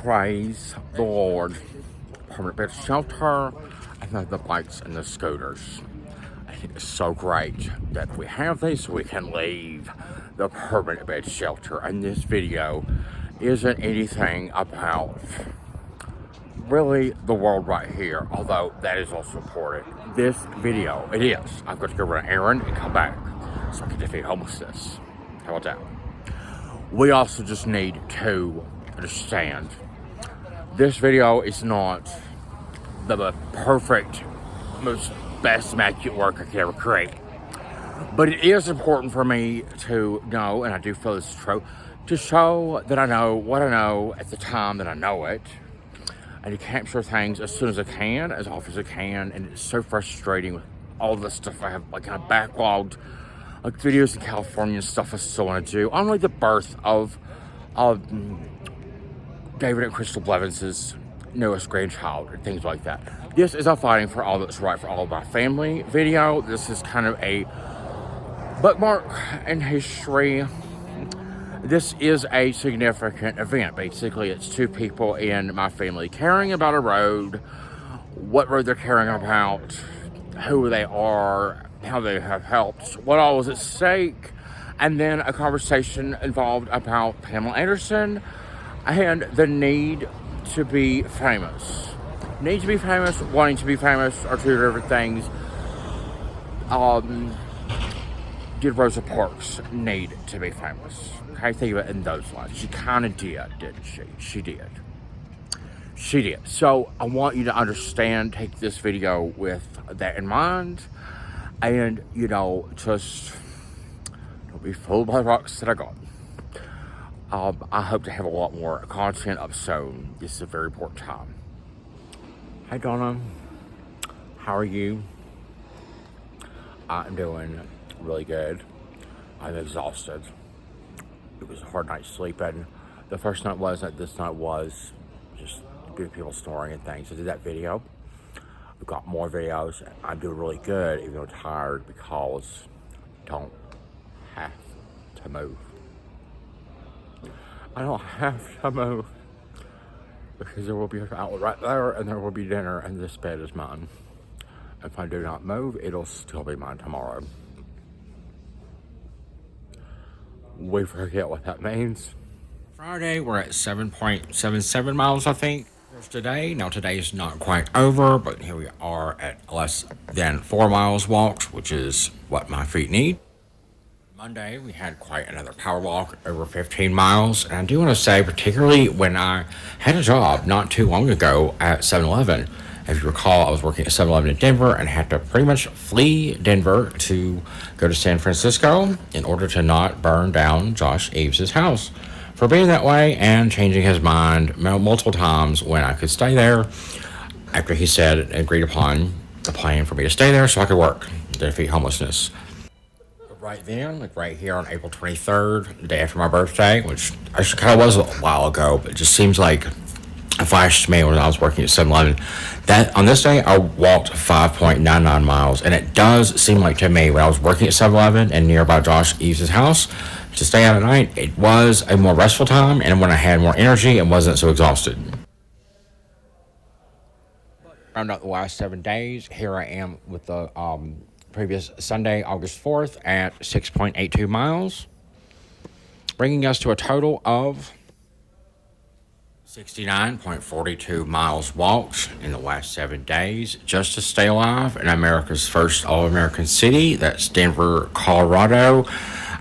Praise the Lord. Permanent bed shelter, and then the bikes and the scooters. I think it's so great that we have these so we can leave the permanent bed shelter. And this video isn't anything about really the world right here, although that is also important. This video, it is. I've got to go run an errand and come back so I can defeat homelessness. How about that? We also just need to understand this video is not the perfect, most best immaculate work I could ever create. But it is important for me to know, and I do feel this is true, to show that I know what I know at the time that I know it, and to capture things as soon as I can, as often as I can. And it's so frustrating with all the stuff I have, like, kind of backlogged, like videos in California and stuff I still want to do. Only the birth of David and Crystal Blevins's newest grandchild, and things like that. This is a fighting for all that's right for all of my family video. This is kind of a bookmark in history. This is a significant event. Basically, it's two people in my family caring about a road, what road they're caring about, who they are, how they have helped, what all was at stake, and then a conversation involved about Pamela Anderson and the need to be famous. Need to be famous, wanting to be famous are two different things. Did Rosa Parks need to be famous? Okay, think of it in those lines. She kind of did, didn't she? She did. She did. So I want you to understand, take this video with that in mind, and, just don't be fooled by the rocks that I got. I hope to have a lot more content up soon. This is a very important time. Hi, Donna. How are you? I'm doing really good. I'm exhausted. It was a hard night sleeping. The first night wasn't. This night was. Just good people snoring and things. I did that video. I've got more videos. I'm doing really good, even though I'm tired, because I don't have to move. I don't have to move, because there will be an outlet right there, and there will be dinner, and this bed is mine. If I do not move, it'll still be mine tomorrow. We forget what that means. Friday, we're at 7.77 miles, I think, today. Now, today is not quite over, but here we are at less than 4 miles walked, which is what my feet need. Monday, we had quite another power walk, over 15 miles. And I do want to say, particularly when I had a job not too long ago at 7-Eleven. If you recall, I was working at 7-Eleven in Denver and had to pretty much flee Denver to go to San Francisco in order to not burn down Josh Eves' house for being that way and changing his mind multiple times when I could stay there after he said and agreed upon the plan for me to stay there so I could work to defeat homelessness. Right then, like right here on April 23rd, the day after my birthday, which actually kind of was a while ago, but it just seems like a flash to me when I was working at 7-Eleven, that on this day I walked 5.99 miles, and it does seem like to me when I was working at 7-Eleven and nearby Josh Eves' house to stay out at night, it was a more restful time, and when I had more energy and wasn't so exhausted. Round out the last 7 days, here I am with the previous Sunday, August 4th, at 6.82 miles, bringing us to a total of 69.42 miles walked in the last 7 days just to stay alive in America's first all-American city. That's Denver, Colorado.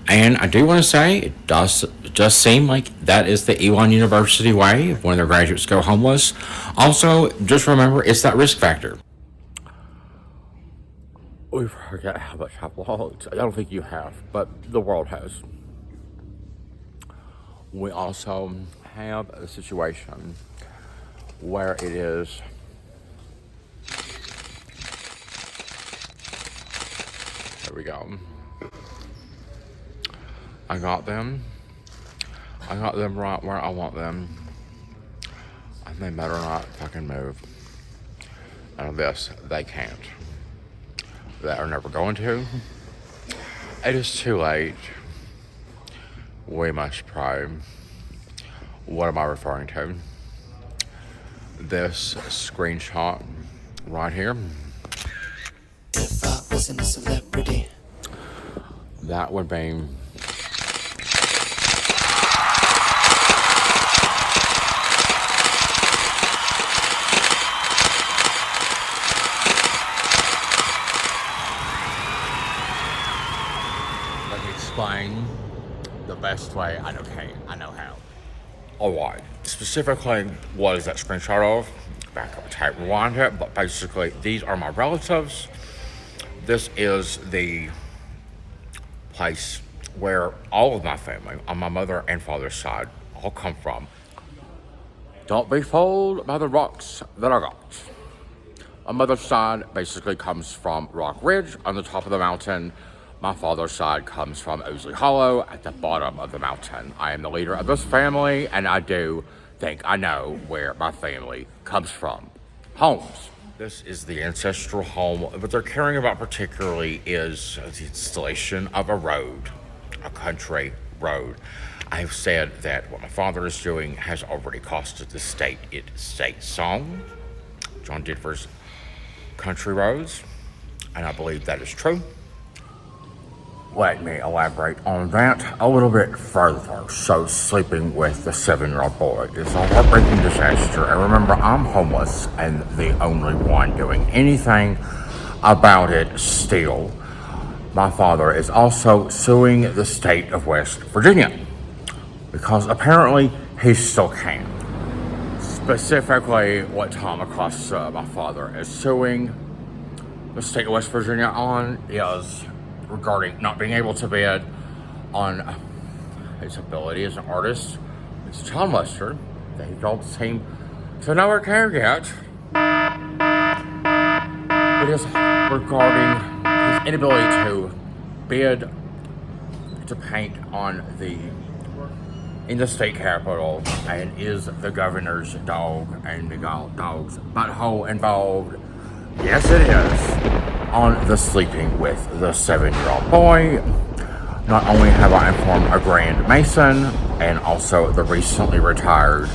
And I do want to say, it does just seem like that is the Elon University way when their graduates go homeless. Also, just remember, it's that risk factor. We forget how much I've walked. I don't think you have, but the world has. We also have a situation where it is there we go. I got them right where I want them, and they better not fucking move. And this, they can't. They are never going to. It is too late. We must pray. What am I referring to? This screenshot right here. If I wasn't a celebrity, that would be let me explain the best way I know how. Alright, specifically, what is that screenshot of? Back up, type rewind it, but basically, these are my relatives. This is the place where all of my family, on my mother and father's side, all come from. Don't be fooled by the rocks that I got. My mother's side basically comes from Rock Ridge on the top of the mountain. My father's side comes from Ousley Hollow at the bottom of the mountain. I am the leader of this family, and I do think I know where my family comes from. Homes. This is the ancestral home. What they're caring about particularly is the installation of a road, a country road. I've said that what my father is doing has already costed the state its state song, John Denver's Country Roads, and I believe that is true. Let me elaborate on that a little bit further. So, sleeping with the 7-year-old boy is a heartbreaking disaster. And remember, I'm homeless and the only one doing anything about it still. My father is also suing the state of West Virginia because apparently he still can. Specifically, what Tom Acosta, my father, is suing the state of West Virginia on is regarding not being able to bid on his ability as an artist. It's a child molester that he don't seem to know or care yet. It is regarding his inability to bid to paint in the state capitol, and is the governor's dog and the dog's butthole involved? Yes, it is. On the sleeping with the 7-year-old boy. Not only have I informed a Grand Mason and also the recently retired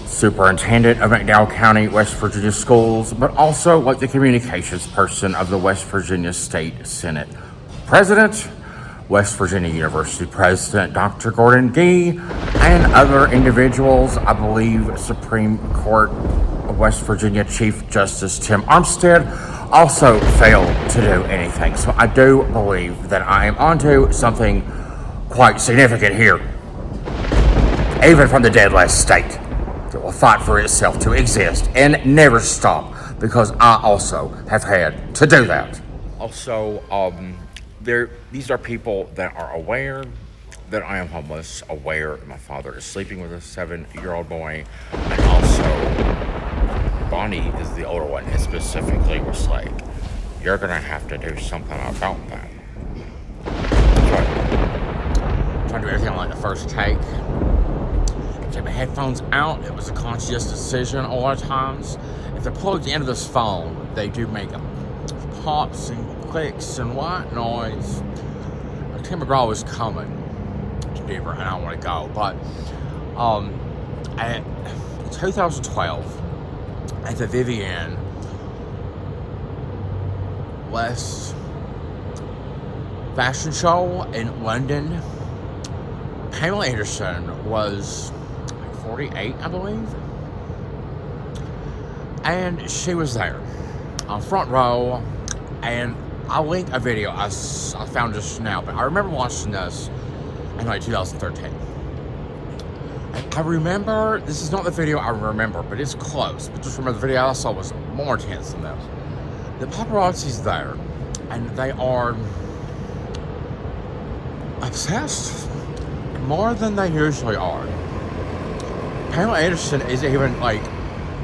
superintendent of McDowell County, West Virginia schools, but also like the communications person of the West Virginia State Senate President, West Virginia University President Dr. Gordon Gee, and other individuals. I believe Supreme Court of West Virginia Chief Justice Tim Armstead also failed to do anything. So I do believe that I am onto something quite significant here. Even from the dead last state that will fight for itself to exist and never stop, because I also have had to do that. Also, these are people that are aware that I am homeless, aware that my father is sleeping with a 7-year-old boy, and also Bonnie is the older one, and specifically was like, you're gonna have to do something about that. That's right. Trying to do everything like the first take. Take my headphones out. It was a conscious decision a lot of times. If they're plugged into this phone, they do make pops and clicks and white noise. Tim McGraw was coming to Denver, and I don't want to go, but at 2012, at the Vivian West fashion show in London, Pamela Anderson was 48, I believe, and she was there on front row, and I'll link a video I found just now, but I remember watching this in like 2013. I remember, this is not the video I remember, but it's close. But just remember the video I saw was more intense than this. The paparazzi's there, and they are obsessed more than they usually are. Pamela Anderson is even like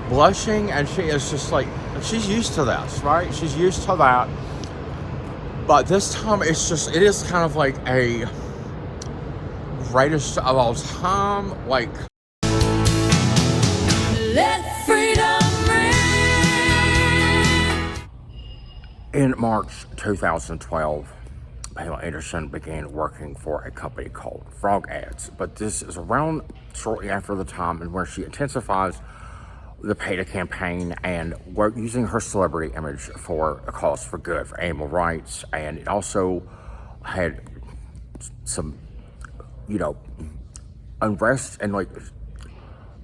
blushing, and she is just like, she's used to this, right? She's used to that. But this time it is kind of like a greatest of all time, like, let freedom ring. In March 2012, Pamela Anderson began working for a company called Frog Ads. But this is around shortly after the time in where she intensifies the PETA campaign and work using her celebrity image for a cause for good, for animal rights. And it also had some, unrest and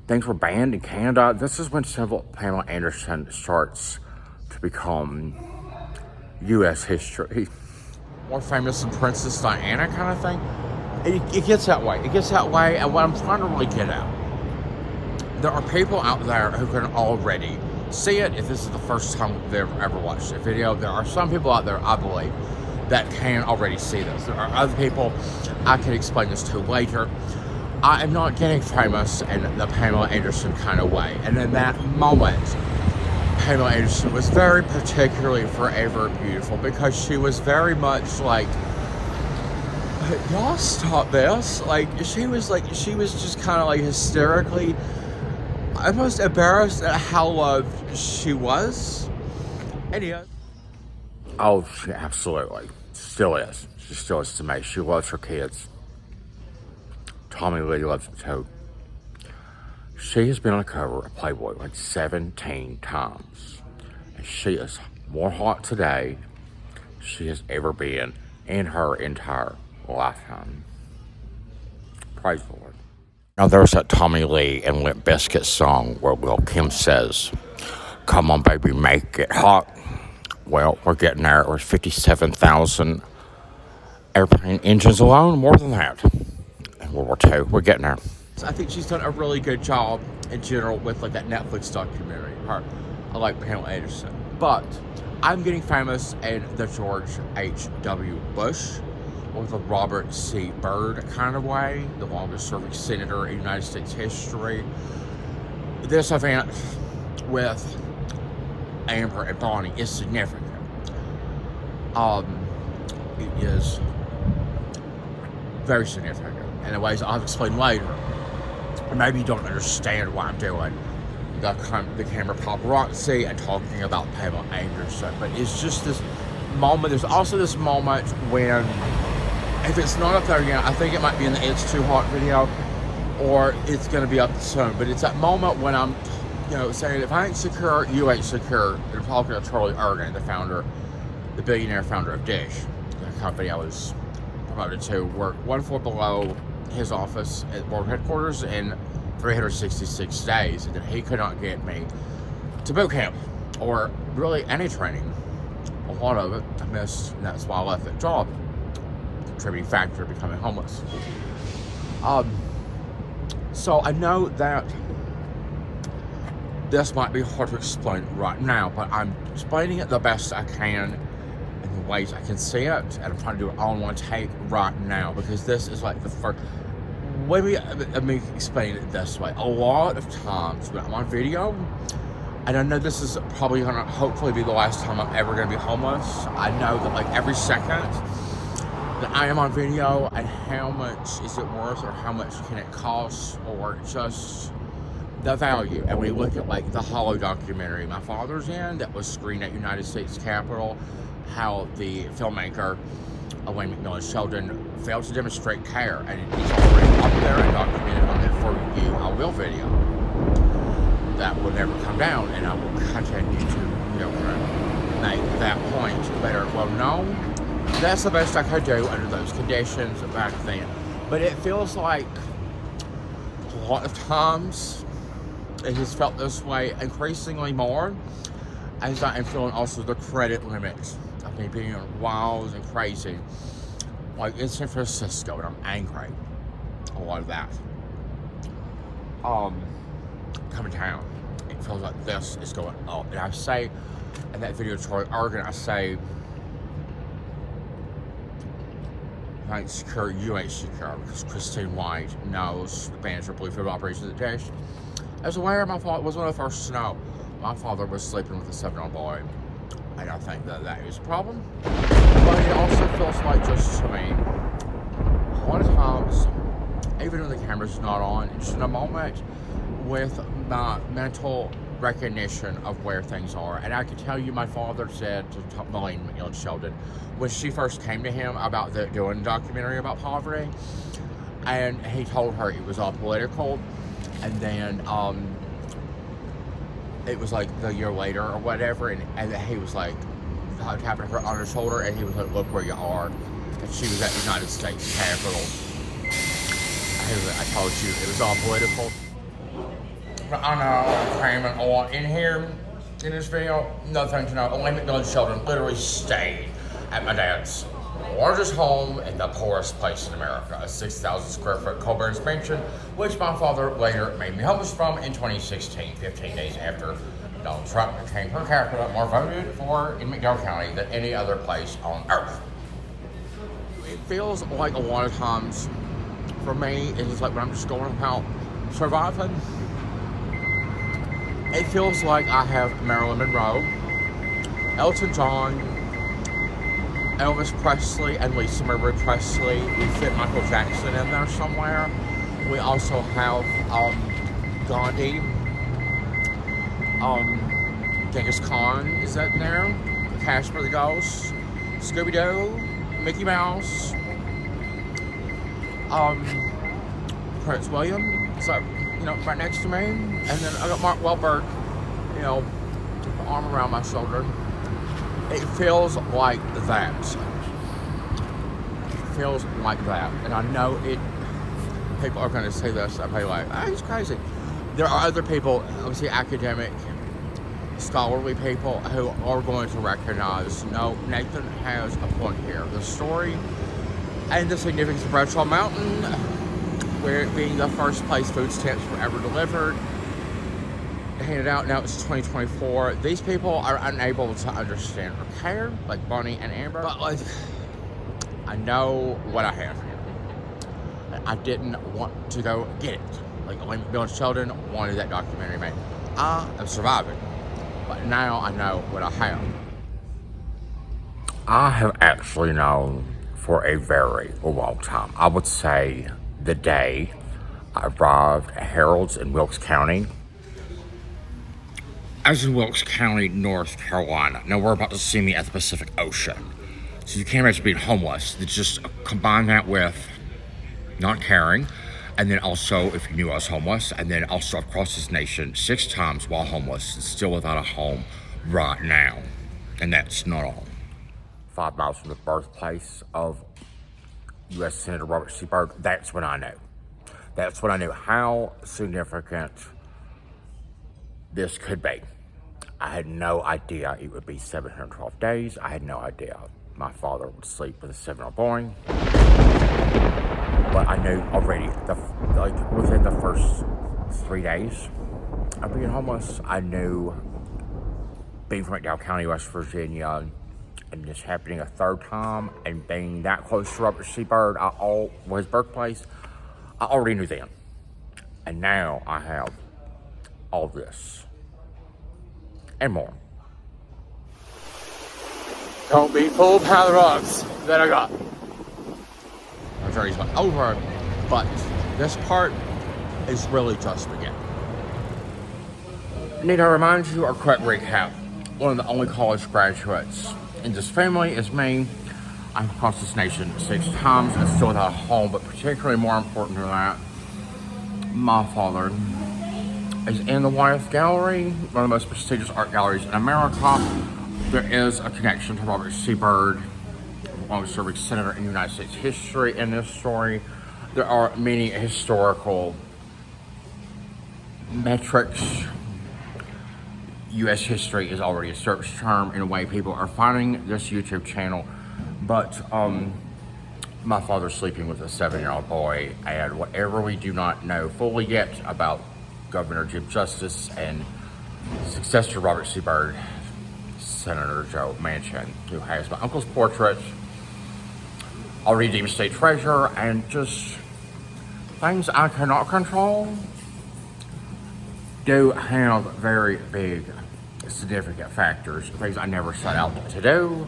things were banned in Canada. This is when Pamela Anderson starts to become U.S. history. More famous than Princess Diana kind of thing. It gets that way. It gets that way, and what I'm trying to really get at, there are people out there who can already see it if this is the first time they've ever watched a video. There are some people out there, I believe, that can already see this. There are other people I can explain this to later. I am not getting famous in the Pamela Anderson kind of way. And in that moment, Pamela Anderson was very particularly forever beautiful because she was very much like, y'all stop this. She was just kind of hysterically, almost embarrassed at how loved she was. And yeah. Oh, she absolutely still is. She still is to me. She loves her kids. Tommy Lee loves it too. She has been on the cover of Playboy 17 times. And she is more hot today than she has ever been in her entire lifetime. Praise the Lord. Now there's that Tommy Lee and Limp Bizkit song where Lil' Kim says, "Come on baby, make it hot." Well, we're getting there. There's 57,000 airplane engines alone, more than that. In World War II, we're getting there. I think she's done a really good job in general with that Netflix documentary. I like Pamela Anderson. But I'm getting famous in the George H.W. Bush or the Robert C. Byrd kind of way, the longest serving senator in United States history. This event with Amber and Bonnie is significant. It is very significant in the ways I'll explain later. Or maybe you don't understand why I'm doing the camera paparazzi and talking about Pamela Anderson, but it's just this moment. There's also this moment when, if it's not up there yet, I think it might be in the It's Too Hot video, or it's going to be up soon, but it's that moment when I'm saying, if I ain't secure, you ain't secure. They're talking to Charlie Ergen, the billionaire founder of Dish, the company I was promoted to work one floor below his office at board headquarters in 366 days, and that he could not get me to boot camp or really any training. A lot of it I missed, and that's why I left that job. Contributing factor of becoming homeless. So I know that this might be hard to explain right now, but I'm explaining it the best I can in the ways I can see it, and I'm trying to do it all in one take right now, because this is the first. Let me explain it this way. A lot of times when I'm on video, and I know this is probably going to hopefully be the last time I'm ever going to be homeless, I know that every second that I am on video, and how much is it worth, or how much can it cost, or just the value. And we look at the Hollow documentary my father's in, that was screened at United States Capitol, how the filmmaker Wayne McMillan Sheldon failed to demonstrate care, and it's already up there and documented on the For You I Will video that will never come down, and I will continue to make that point later. Well, no, that's the best I could do under those conditions back then, but it feels like a lot of times it has felt this way increasingly more as I am feeling also the credit limits of me being wild and crazy, in San Francisco, and I'm angry. A lot of that. Coming down, it feels like this is going up. And I say in that video, Troy Ergen, I say, I ain't secure, you ain't secure, because Christine White knows the manager of Bluefield Operations at Dish. As aware, my father was one of the first to know. My father was sleeping with a 7-year-old boy, and I think that is a problem. But it also feels like, just to me, a lot of times, even when the camera's not on, just in a moment with my mental recognition of where things are. And I can tell you, my father said to Melanie McNeil Sheldon, when she first came to him about doing a documentary about poverty, and he told her it was all political, and then it was like the year later or whatever, and he was like tapping her on her shoulder, and he was like, look where you are. And she was at the United States Capitol. I told you it was all political. But I know I'm cramming a lot in here in this video. Nothing to know. Only McNeil Sheldon literally stayed at my dad's largest home in the poorest place in America, a 6,000 square foot Colburn's mansion, which my father later made me homeless from in 2016, 15 days after Donald Trump became per capita more voted for in McDowell County than any other place on earth. It feels like a lot of times, for me, it's just like when I'm just going about surviving, it feels like I have Marilyn Monroe, Elton John, Elvis Presley, and Lisa Marie Presley. We fit Michael Jackson in there somewhere. We also have Gandhi. Genghis Khan is that in there? Casper the Ghost, Scooby-Doo, Mickey Mouse, Prince William, so, you know, right next to me. And then I got Mark Wahlberg, you know, with the arm around my shoulder. It feels like that. It feels like that. And I know people are going to say this, I'll be like, he's crazy. There are other people, obviously academic, scholarly people, who are going to recognize, no, Nathan has a point here. The story and the significance of Bradshaw Mountain, where it being the first place food stamps were ever delivered, handed out, now it's 2024. These people are unable to understand or care, like Bonnie and Amber. But like, I know what I have here. I didn't want to go get it. Like Bill and Sheldon wanted that documentary made. I am surviving, but now I know what I have. I have actually known for a very long time. I would say the day I arrived at Harold's in Wilkes County. I was in Wilkes County, North Carolina. Now we're about to see me at the Pacific Ocean. So you can't imagine being homeless. It's just combine that with not caring, and then also if you knew I was homeless, and then also I've crossed this nation 6 times while homeless and still without a home right now. And that's not all. 5 miles from the birthplace of U.S. Senator Robert C. Byrd, that's when I knew. That's when I knew how significant this could be. I had no idea it would be 712 days. I had no idea my father would sleep with a 7-year-old boy. But I knew already, within the first 3 days of being homeless, I knew being from McDowell County, West Virginia, and this happening a 3rd time, and being that close to Robert C. Byrd, his birthplace, I already knew then. And now I have all this and more. Don't be fooled by the rocks that I got. My journey's not over, but this part is really just beginning. Need I remind you, or quick recap, one of the only college graduates in this family is me. I've crossed this nation 6 times and still without a home, but particularly more important than that, my father is in the Wyeth Gallery, one of the most prestigious art galleries in America. There is a connection to Robert C. Byrd, longest-serving senator in United States history in this story. There are many historical metrics. U.S. history is already a search term in a way people are finding this YouTube channel. But my father's sleeping with a 7-year-old boy, and whatever we do not know fully yet about Governor Jim Justice and successor Robert C. Byrd, Senator Joe Manchin, who has my uncle's portrait, already deemed state treasurer, and just things I cannot control do have very big significant factors, things I never set out to do,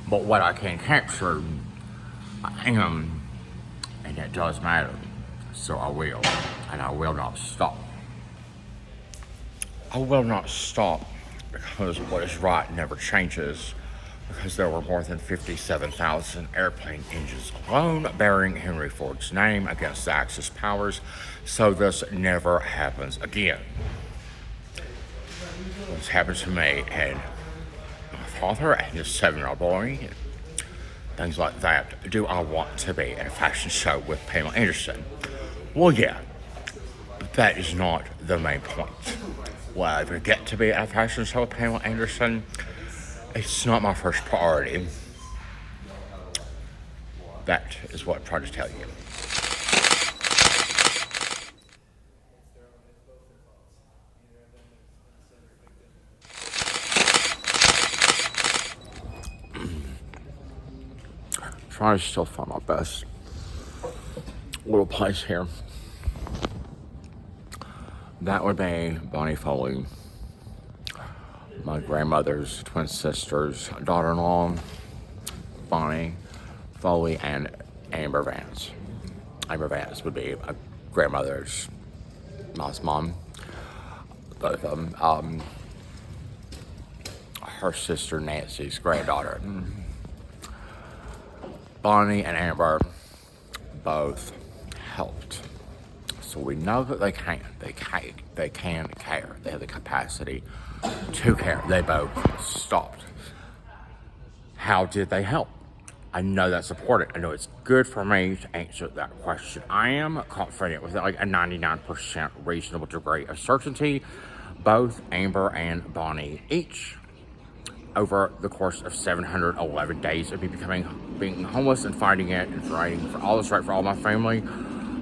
but what I can capture, I am, and it does matter, so I will, and I will not stop. I will not stop because what is right never changes. Because there were more than 57,000 airplane engines alone bearing Henry Ford's name against the Axis powers, so this never happens again. This happened to me and my father and his 7-year-old boy, and things like that. Do I want to be at a fashion show with Pamela Anderson? Well, yeah, but that is not the main point. Will I ever get to be at a fashion show with Pamela Anderson? It's not my first priority. That is what I'm trying to tell you. Trying to still find my best little place here. That would be Bonnie Foley, my grandmother's twin sister's daughter-in-law, Bonnie Foley, and Amber Vance. Amber Vance would be my grandmother's mom's mom. Both of them. Her sister Nancy's granddaughter. Bonnie and Amber both helped. So we know that they can care. They have the capacity to care. They both stopped. How did they help? I know that's important. I know it's good for me to answer that question. I am confident with like a 99% reasonable degree of certainty. Both Amber and Bonnie each, over the course of 711 days of me being homeless and fighting it and fighting for all this right for all my family,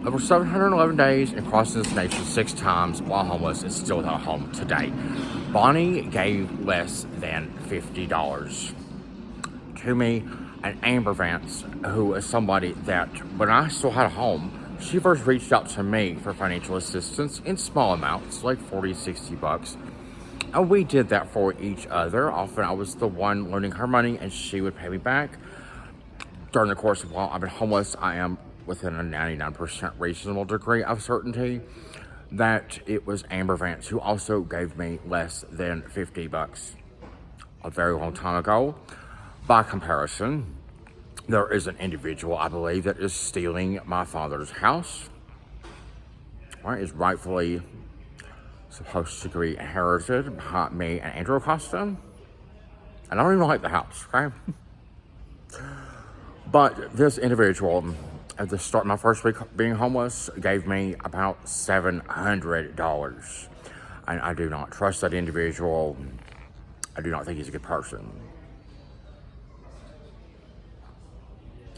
over 711 days and crossing this nation 6 times while homeless and still without a home today. Bonnie gave less than $50 to me, and Amber Vance, who is somebody that when I still had a home, she first reached out to me for financial assistance in small amounts, like 40, 60 bucks. And we did that for each other. Often I was the one loaning her money and she would pay me back. During the course of while I've been homeless, I am within a 99% reasonable degree of certainty that it was Amber Vance who also gave me less than 50 bucks a very long time ago. By comparison, there is an individual, I believe, that is stealing my father's house. Right, is rightfully supposed to be inherited by me and Andrew Acosta. And I don't even like the house, okay? But this individual, at the start of my first week being homeless, gave me about $700. And I do not trust that individual. I do not think he's a good person.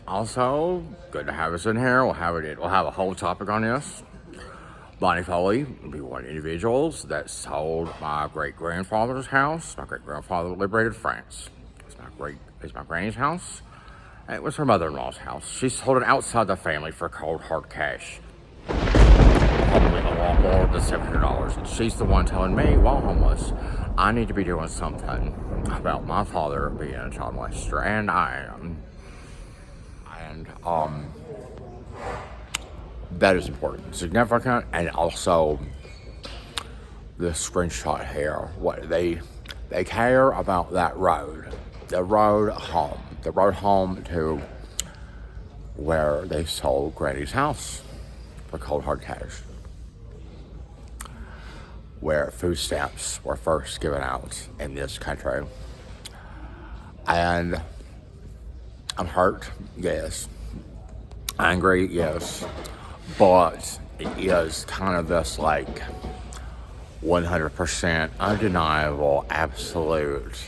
Also, good to have us in here. We'll have a whole topic on this. Bonnie Foley would be one of the individuals that sold my great-grandfather's house. My great-grandfather liberated France. It's my granny's house. And it was her mother-in-law's house. She sold it outside the family for cold, hard cash. Probably a lot more than $700. And she's the one telling me, while homeless, I need to be doing something about my father being a child molester. And I am. And, that is important, significant, and also this screenshot here. What they care about that road, the road home to where they sold Granny's house for cold hard cash, where food stamps were first given out in this country. And I'm hurt, yes. Angry, yes. But it is kind of this like 100% undeniable, absolute.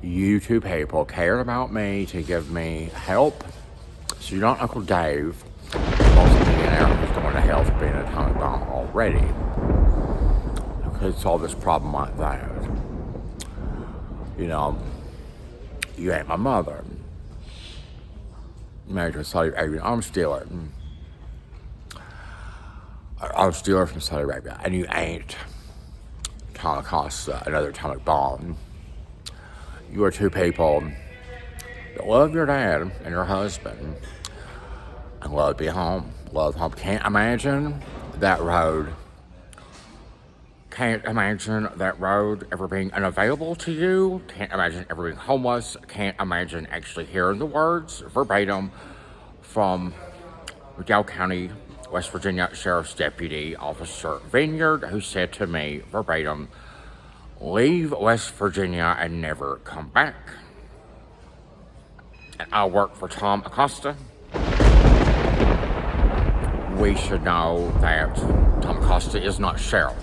You two people cared about me to give me help. So you're not Uncle Dave, multi-millionaire who's going to hell for being an atomic bomb already. Because it's all this problem like that. You know, you ain't my mother. Married to a Saudi Arabian arms dealer. Arms dealer from Saudi Arabia. And you ain't Tom Acosta, another atomic bomb. You are two people that love your dad and your husband and love to be home. Love home. Can't imagine that road Can't imagine that road ever being unavailable to you. Can't imagine ever being homeless. Can't imagine actually hearing the words verbatim from McDowell County, West Virginia Sheriff's Deputy Officer Vineyard, who said to me verbatim, "Leave West Virginia and never come back." And I work for Tom Acosta. We should know that Tom Acosta is not sheriff.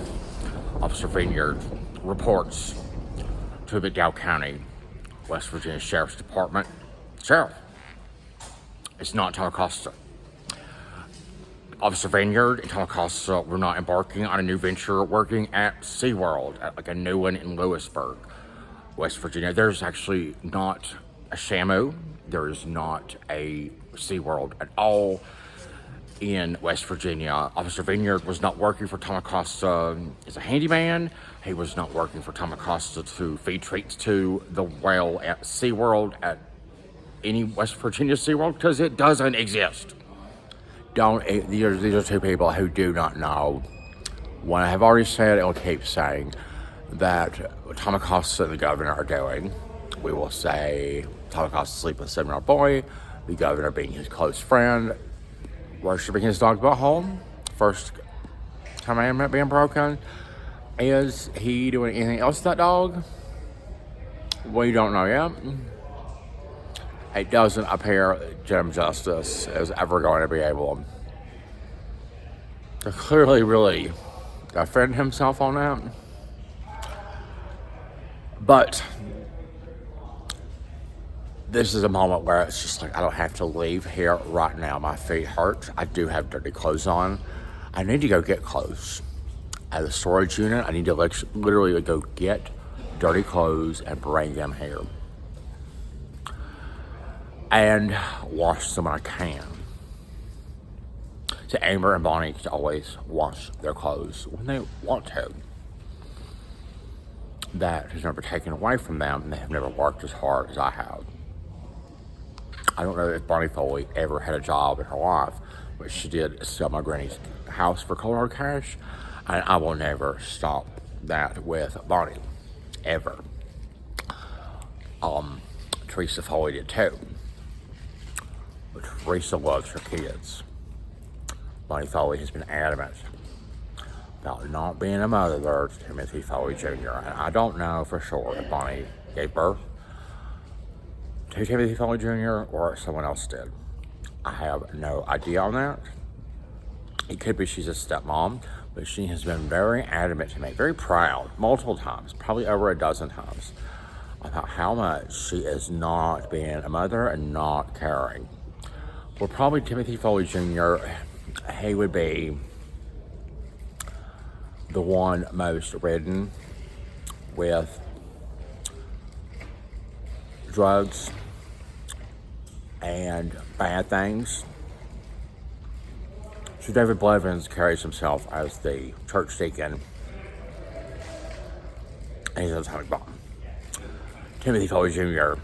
Officer Vineyard reports to the McDowell County, West Virginia Sheriff's Department. Sheriff. It's not Tom Acosta. Officer Vineyard and Tom Acosta were not embarking on a new venture working at SeaWorld, at like a new one in Lewisburg, West Virginia. There's actually not a Shamu. There is not a SeaWorld at all in West Virginia. Officer Vineyard was not working for Tom Acosta as a handyman. He was not working for Tom Acosta to feed treats to the whale at SeaWorld, at any West Virginia SeaWorld, because it doesn't exist. These are two people who do not know. When I have already said, I'll keep saying that Tom Acosta and the governor are doing. We will say Tom Acosta sleeping with a 7-year-old boy, the governor being his close friend, worshiping his dog butthole. First commandment being broken. Is he doing anything else to that dog? We don't know yet. It doesn't appear Jim Justice is ever going to be able to clearly really defend himself on that. But this is a moment where it's just like, I don't have to leave here right now. My feet hurt. I do have dirty clothes on. I need to go get clothes at the storage unit. I need to literally go get dirty clothes and bring them here. And wash them when I can. So Amber and Bonnie can always wash their clothes when they want to. That has never taken away from them, and they have never worked as hard as I have. I don't know if Bonnie Foley ever had a job in her life, but she did sell my granny's house for cold hard cash, and I will never stop that with Bonnie, ever. Teresa Foley did too. But Teresa loves her kids. Bonnie Foley has been adamant about not being a mother to Timothy Foley Jr. And I don't know for sure if Bonnie gave birth to Timothy Foley Jr. or someone else did. I have no idea on that. It could be she's a stepmom, but she has been very adamant to me, very proud, multiple times, probably over a dozen times, about how much she is not being a mother and not caring. Well, probably Timothy Foley Jr., he would be the one most ridden with drugs and bad things. So David Blevins carries himself as the church deacon, and he's an atomic bomb. Timothy Foley Jr.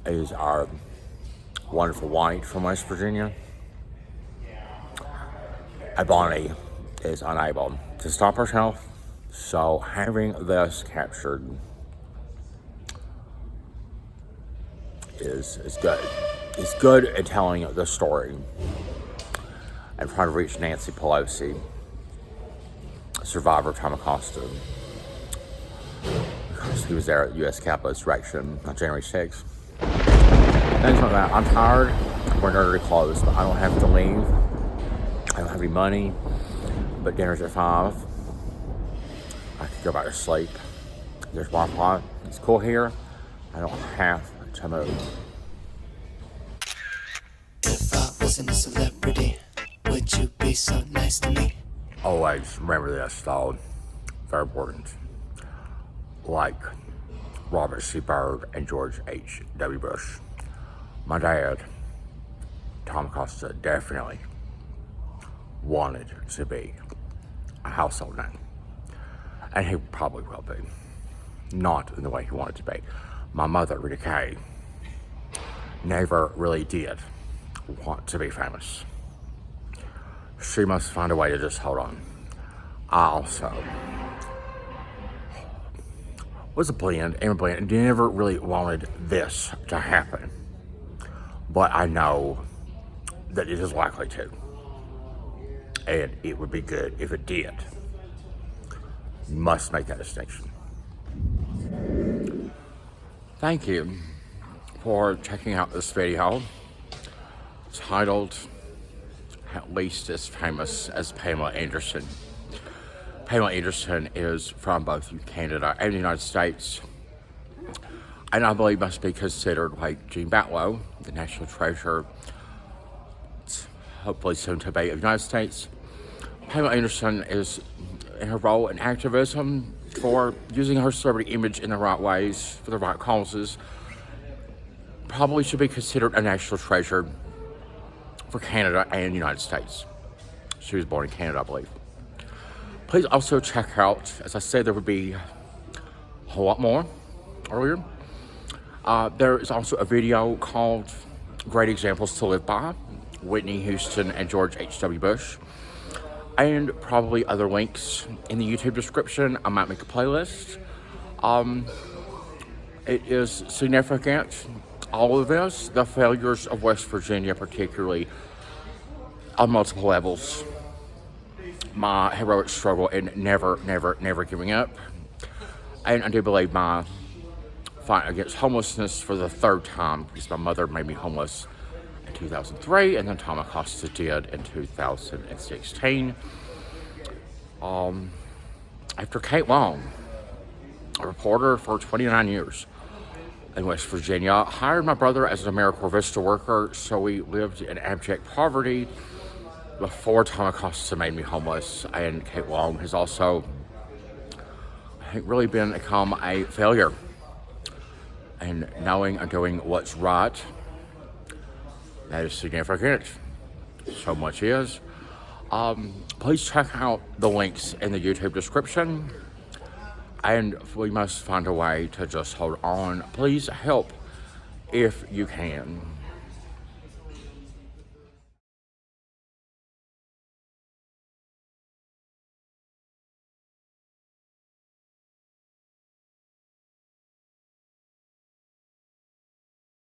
is our wonderful white from West Virginia. And Bonnie is unable to stop herself, so having this captured is good. It's good at telling the story and trying to reach Nancy Pelosi, survivor Tom Acosta, because he was there at U.S. Capitol insurrection on January 6th. Things like that. I'm tired. We're dirty clothes, but I don't have to leave. I don't have any money, but dinner's at 5. I could go back to sleep. There's Wi-Fi. It's cool here. I don't have to move. If I wasn't a celebrity, would you be so nice to me? Always remember this, though. Very important. Like Robert C. Byrd and George H.W. Bush. My dad, Tom Acosta, definitely wanted to be a household name. And he probably will be. Not in the way he wanted to be. My mother, Rita Kay, never really did want to be famous. She must find a way to just hold on. I also was a blend and never really wanted this to happen. But I know that it is likely to. And it would be good if it did. Must make that distinction. Thank you for checking out this video titled At Least As Famous as Pamela Anderson. Pamela Anderson is from both Canada and the United States, and I believe must be considered like Jean Batlow, the national treasure, hopefully soon to be of the United States. Pamela Anderson is in her role in activism for using her celebrity image in the right ways for the right causes. Probably should be considered a national treasure for Canada and the United States. She was born in Canada, I believe. Please also check out, as I said, there would be a whole lot more earlier. There is also a video called Great Examples to Live By, Whitney Houston and George H.W. Bush, and probably other links in the YouTube description. I might make a playlist. It is significant, all of this, the failures of West Virginia, particularly on multiple levels. My heroic struggle in never giving up. And I do believe my fight against homelessness for the third time, because my mother made me homeless in 2003, and then Tom Acosta did in 2016. After Kate Long, a reporter for 29 years in West Virginia, hired my brother as an AmeriCorps Vista worker, so we lived in abject poverty before Tom Acosta made me homeless. And Kate Long has also, I think, really become a failure in knowing and doing what's right. That is significant. So much is. Please check out the links in the YouTube description. And we must find a way to just hold on. Please help if you can.